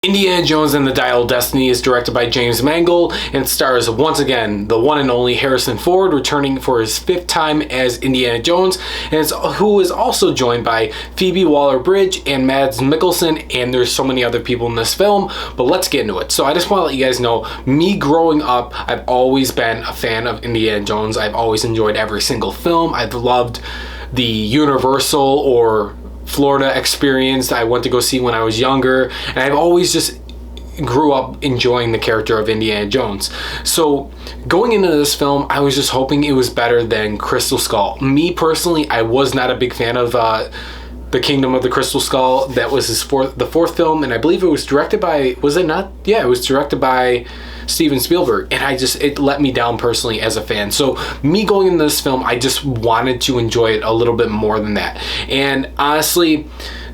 Indiana Jones and the Dial of Destiny is directed by James Mangold and stars once again the one and only Harrison Ford, returning for his 5th time as Indiana Jones, and who is also joined by Phoebe Waller-Bridge and Mads Mikkelsen, and there's so many other people in this film, but let's get into it. So I just want to let you guys know, me growing up, I've always been a fan of Indiana Jones. I've always enjoyed every single film. I've loved the Universal or Florida experience I went to go see when I was younger, and I've always just grew up enjoying the character of Indiana Jones. So going into this film, I was just hoping it was better than Crystal Skull. Me personally, I was not a big fan of the Kingdom of the Crystal Skull. That was the fourth film, and I believe it was directed by, was it not? Yeah, it was directed by Steven Spielberg, and it let me down personally as a fan. So me going into this film, I just wanted to enjoy it a little bit more than that. And honestly,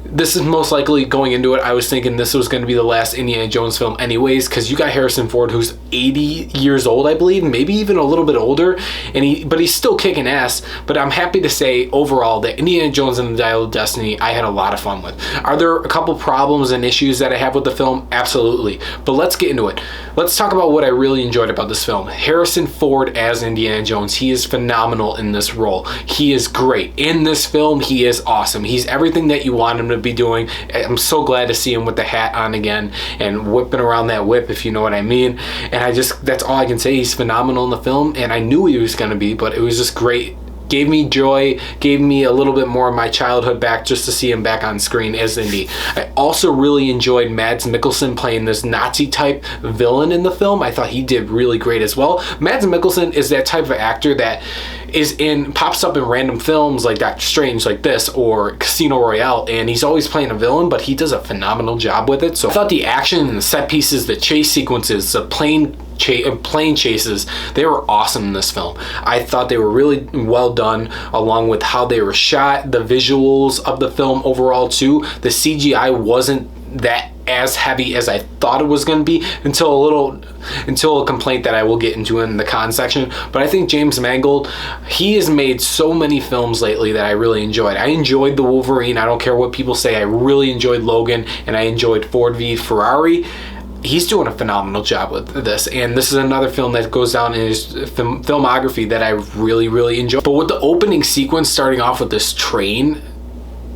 this is most likely, going into it, I was thinking this was going to be the last Indiana Jones film anyways, because you got Harrison Ford, who's 80 years old, I believe, maybe even a little bit older, but he's still kicking ass. But I'm happy to say overall that Indiana Jones and the Dial of Destiny, I had a lot of fun with. Are there a couple problems and issues that I have with the film? Absolutely. But let's get into it. Let's talk about what I really enjoyed about this film. Harrison Ford as Indiana Jones, he is phenomenal in this role. He is great. In this film, he is awesome. He's everything that you want him to be doing. I'm so glad to see him with the hat on again and whipping around that whip, if you know what I mean. And that's all I can say. He's phenomenal in the film, and I knew he was going to be, but it was just great. Gave me joy, gave me a little bit more of my childhood back just to see him back on screen as Indy. I also really enjoyed Mads Mikkelsen playing this Nazi type villain in the film. I thought he did really great as well. Mads Mikkelsen is that type of actor that pops up in random films like Doctor Strange, like this, or Casino Royale, and he's always playing a villain, but he does a phenomenal job with it. So I thought the action and the set pieces, the chase sequences, the plane chases, they were awesome in this film. I thought they were really well done, along with how they were shot, the visuals of the film overall too. The CGI wasn't that as heavy as I thought it was going to be until a complaint that I will get into in the con section. But I think James Mangold, he has made so many films lately that I really enjoyed. I enjoyed The Wolverine. I don't care what people say. I really enjoyed Logan, and I enjoyed Ford v Ferrari. He's doing a phenomenal job with this, and this is another film that goes down in his filmography that I really, really enjoy. But with the opening sequence, starting off with this train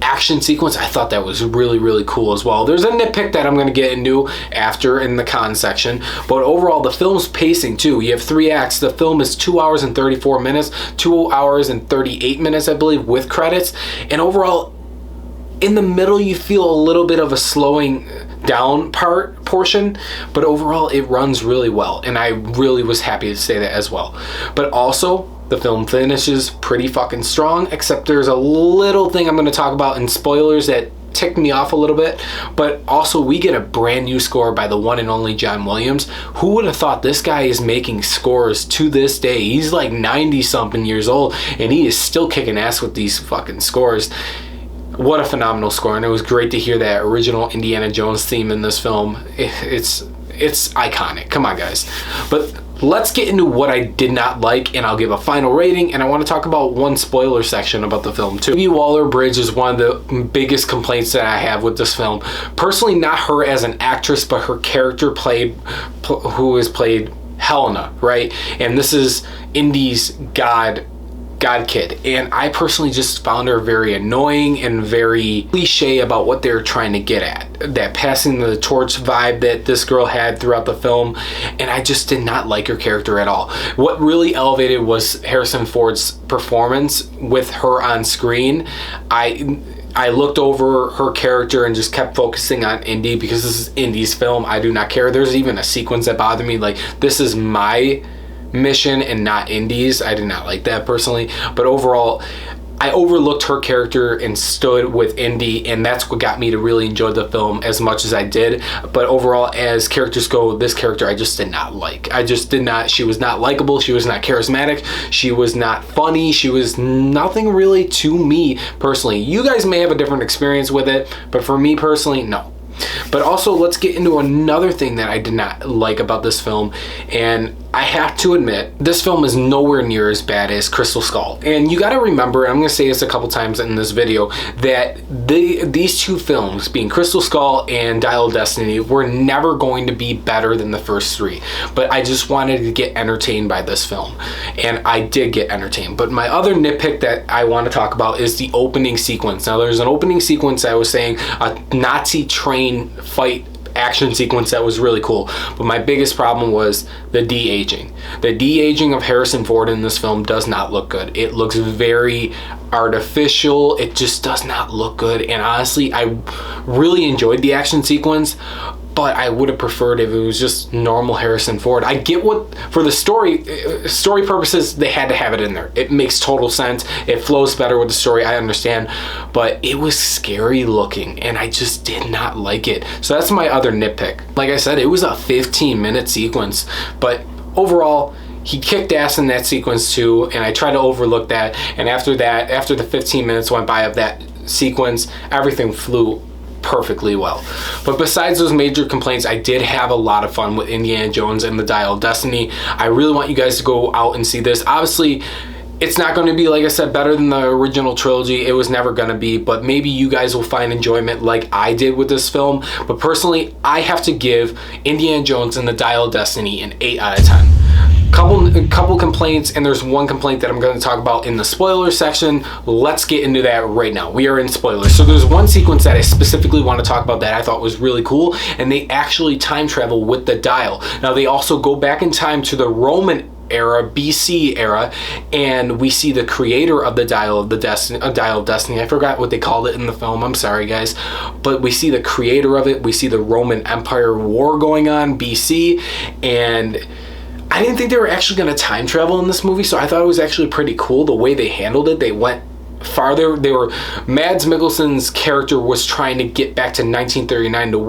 action sequence, I thought that was really, really cool as well. There's a nitpick that I'm going to get into after in the con section, but overall the film's pacing too. You have 3 acts. The film is 2 hours and 34 minutes, 2 hours and 38 minutes, I believe, with credits. And overall, in the middle, you feel a little bit of a slowing down portion, but overall it runs really well, and I really was happy to say that as well. But also, the film finishes pretty fucking strong, except there's a little thing I'm going to talk about in spoilers that ticked me off a little bit. But also, we get a brand new score by the one and only John Williams. Who would have thought this guy is making scores to this day? He's like 90 something years old, and he is still kicking ass with these fucking scores. What a phenomenal score, and it was great to hear that original Indiana Jones theme in this film. It's iconic. Come on, guys. But let's get into what I did not like, and I'll give a final rating, and I want to talk about one spoiler section about the film too. Phoebe Waller-Bridge is one of the biggest complaints that I have with this film. Personally, not her as an actress, but her character who is played Helena, right? And this is Indy's God kid, and I personally just found her very annoying and very cliche about what they're trying to get at, that passing the torch vibe that this girl had throughout the film, and I just did not like her character at all. What really elevated was Harrison Ford's performance with her on screen. I looked over her character and just kept focusing on Indy, because this is Indy's film. I do not care. There's even a sequence that bothered me, like, this is my mission and not Indy's. I did not like that personally, but overall I overlooked her character and stood with Indy, and that's what got me to really enjoy the film as much as I did. But overall, as characters go, this character I just did not like. She was not likable, she was not charismatic, she was not funny, she was nothing really to me personally. You guys may have a different experience with it, but for me personally, no. But also, let's get into another thing that I did not like about this film, and I have to admit, this film is nowhere near as bad as Crystal Skull. And you gotta remember, I'm gonna say this a couple times in this video, that these two films, being Crystal Skull and Dial of Destiny, were never going to be better than the first three. But I just wanted to get entertained by this film. And I did get entertained. But my other nitpick that I want to talk about is the opening sequence. Now, there's an opening sequence, I was saying, a Nazi train fight action sequence that was really cool, but my biggest problem was the de-aging. The de-aging of Harrison Ford in this film does not look good. It looks very artificial. It just does not look good, and honestly, I really enjoyed the action sequence, but I would have preferred if it was just normal Harrison Ford. I get what, for the story purposes, they had to have it in there. It makes total sense. It flows better with the story, I understand, but it was scary looking, and I just did not like it. So that's my other nitpick. Like I said, it was a 15-minute sequence, but overall, he kicked ass in that sequence too, and I tried to overlook that, and after the 15 minutes went by of that sequence, everything flew perfectly well. But besides those major complaints, I did have a lot of fun with Indiana Jones and the Dial of Destiny. I really want you guys to go out and see this. Obviously, it's not going to be, like I said, better than the original trilogy. It was never going to be, but maybe you guys will find enjoyment like I did with this film. But personally, I have to give Indiana Jones and the Dial of Destiny an 8 out of 10. Couple complaints, and there's one complaint that I'm going to talk about in the spoiler section. Let's get into that right now. We are in spoilers. So there's one sequence that I specifically want to talk about that I thought was really cool, and they actually time travel with the dial. Now, they also go back in time to the Roman era, BC era, and we see the creator of the Dial of Destiny. I forgot what they called it in the film. I'm sorry, guys, but we see the creator of it. We see the Roman Empire war going on, BC, and I didn't think they were actually going to time travel in this movie, so I thought it was actually pretty cool the way they handled it. They went farther. Mads Mikkelsen's character was trying to get back to 1939 to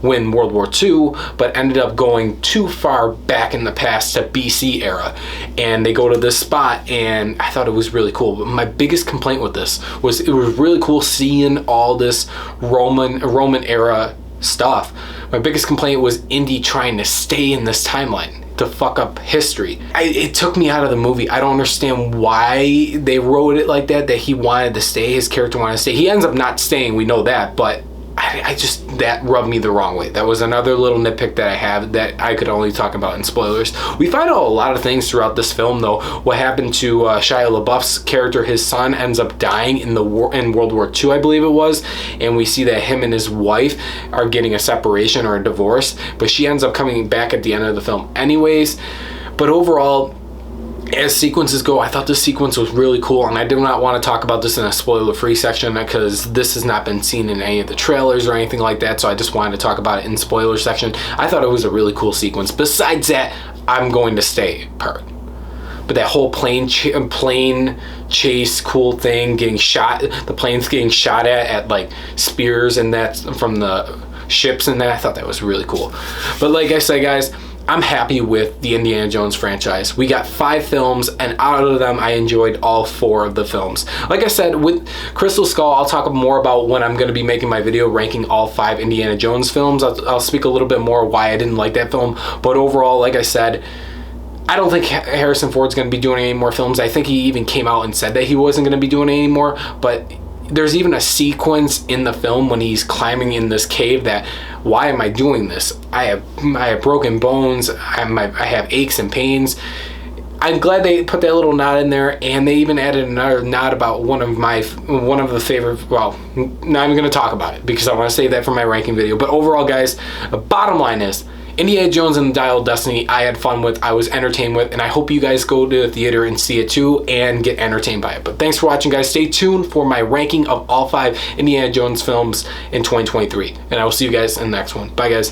win World War II, but ended up going too far back in the past to BC era. And they go to this spot, and I thought it was really cool. But my biggest complaint with this was it was really cool seeing all this Roman era stuff. My biggest complaint was Indy trying to stay in this timeline to fuck up history. It took me out of the movie. I don't understand why they wrote it like that he wanted to stay, his character wanted to stay. He ends up not staying, we know that, but I just, that rubbed me the wrong way. That was another little nitpick that I have that I could only talk about in spoilers. We find out a lot of things throughout this film, though. What happened to Shia LaBeouf's character, his son ends up dying in World War II, I believe it was, and we see that him and his wife are getting a separation or a divorce, but she ends up coming back at the end of the film anyways. But overall, as sequences go, I thought this sequence was really cool, and I do not want to talk about this in a spoiler-free section because this has not been seen in any of the trailers or anything like that, so I just wanted to talk about it in spoiler section. I thought it was a really cool sequence. Besides that, I'm going to stay part. But that whole plane chase cool thing, getting shot, the planes getting shot at like spears and that from the ships and that, I thought that was really cool. But like I said, guys, I'm happy with the Indiana Jones franchise. We got 5 films, and out of them, I enjoyed all 4 of the films. Like I said, with Crystal Skull, I'll talk more about when I'm going to be making my video ranking all 5 Indiana Jones films. I'll speak a little bit more why I didn't like that film. But overall, like I said, I don't think Harrison Ford's going to be doing any more films. I think he even came out and said that he wasn't going to be doing any more. But there's even a sequence in the film when he's climbing in this cave that, why am I doing this? I have broken bones. I have aches and pains. I'm glad they put that little nod in there, and they even added another nod about one of the favorite. Well, not even going to talk about it because I want to save that for my ranking video. But overall, guys, the bottom line is, Indiana Jones and the Dial of Destiny, I had fun with, I was entertained with, and I hope you guys go to the theater and see it too and get entertained by it. But thanks for watching, guys. Stay tuned for my ranking of all 5 Indiana Jones films in 2023, and I will see you guys in the next one. Bye, guys.